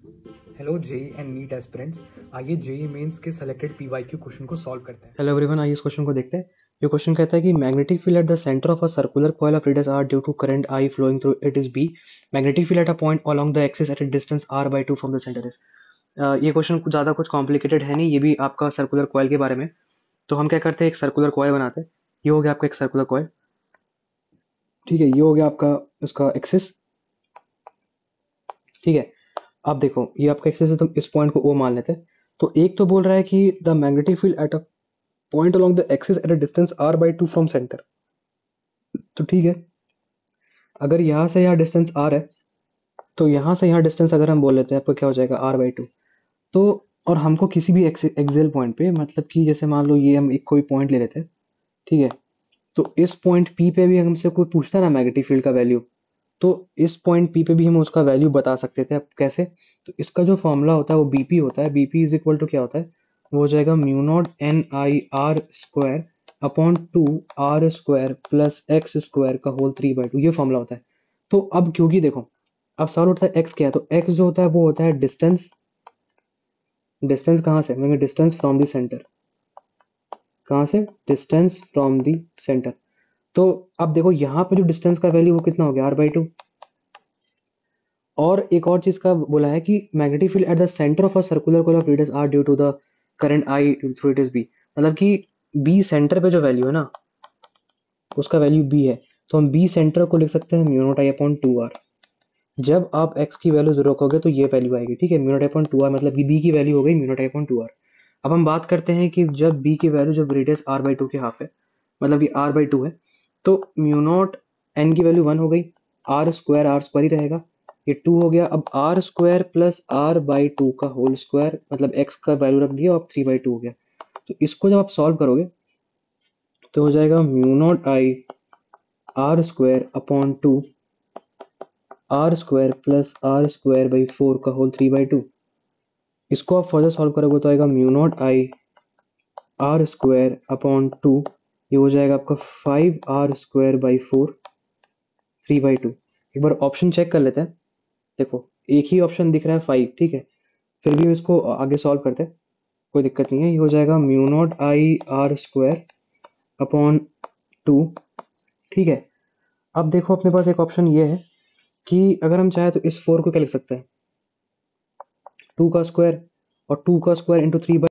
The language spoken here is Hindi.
Hello JEE and NEET aspirants, आइए जेई मेंस के सेलेक्टेड पीवाईक्यू क्वेश्चन को सॉल्व करते हैं। हेलो एवरीवन, आइए इस क्वेश्चन को देखते हैं। ये क्वेश्चन कहता है कि magnetic field at the centre of a circular coil of radius r due to current I flowing through it is B. Magnetic field at a point along the axis at a distance r/2 from the center is. ये क्वेश्चन ज़्यादा कुछ कॉम्प्लिकेटेड है नहीं, ये भी आपका सर्कुलर कॉइल के बारे में। तो हम क्या करते हैं, एक सर्कुलर कॉइल बनाते हैं। ये हो गया आपका एक सर्कुलर कॉइल, ठीक है। ये हो गया आपका उसका एक्सिस, ठीक है। अब देखो ये आपका एक्सिस है, तो इस पॉइंट को O मान लेते हैं। तो एक तो बोल रहा है कि the magnetic field at a point along the axis at a distance r/2 from center। तो ठीक है, अगर यहाँ से यहाँ डिस्टेंस r है, तो यहाँ से यहाँ डिस्टेंस अगर हम बोल लेते हैं, आपको क्या हो जाएगा r/2। तो और हमको किसी भी एक्सेल पॉइंट पे, मतलब कि जैसे मान लो ये हम एक कोई पॉइंट ले लेते हैं, ठीक है। तो इस पॉइंट P पे भी हमसे कोई पूछता है ना मैग्नेटिक फील्ड का वैल्यू, तो इस पॉइंट P पे भी हम उसका वैल्यू बता सकते थे। अब कैसे? तो इसका जो फॉर्मूला होता है वो BP होता है। BP इज इक्वल टू क्या होता है, वो हो जाएगा mu naught NI r² upon 2 r² plus x² का होल 3/2, ये फॉर्मूला होता है। तो अब क्योंकि देखो, अब सवाल उठता है x क्या है, तो x जो होता है वो होता है डिस्टेंस। डिस्टेंस कहाँ से मतलब डिस्टेंस फ्रॉम द सेंटर, कहाँ से, डिस्टेंस फ्रॉम द सेंटर। तो अब देखो यहाँ पे जो डिस्टेंस का वैल्यू वो कितना हो गया r/2। और एक और चीज का बोला है कि magnetic field at the centre of a circular coil of radius r due to the current I through it is B। मतलब कि B सेंटर पे जो वैल्यू है ना, उसका वैल्यू B है। तो हम B सेंटर को लिख सकते हैं mu naught I upon 2r। जब आप x की वैल्यू 0 रखोगे तो ये वैल्यू आएगी, ठीक है। Mu naught I upon 2r मतलब कि B की वैल्यू हो गई mu naught I upon 2r। अब हम बात करते हैं कि जब B की वैल्यू, जब रेडियस r/2 के हाफ है, मतलब कि r/2 है, तो म्यू नॉट n की वैल्यू 1 हो गई, r² ही रहेगा, ये 2 हो गया। अब r² प्लस r/2 का होल स्क्वायर, मतलब x का वैल्यू रख दिया और 3/2 हो गया। तो इसको जब आप सॉल्व करोगे तो हो जाएगा mu naught I r² upon 2 r² plus r²/4 का होल 3/2। इसको आप फर्दर सॉल्व करोगे तो आएगा mu naught I r² upon 2, ये हो जाएगा आपका 5r²/4 3/2। एक बार ऑप्शन चेक कर लेते हैं। देखो एक ही ऑप्शन दिख रहा है 5, ठीक है। फिर भी हम इसको आगे सॉल्व करते हैं, कोई दिक्कत नहीं है। ये हो जाएगा mu naught I r² upon 2, ठीक है। अब देखो अपने पास एक ऑप्शन ये है कि अगर हम चाहे तो इस 4 को क्या लिख सकते हैं, 2 का स्क्वायर, और 2 का स्क्वायर इंटू 3/2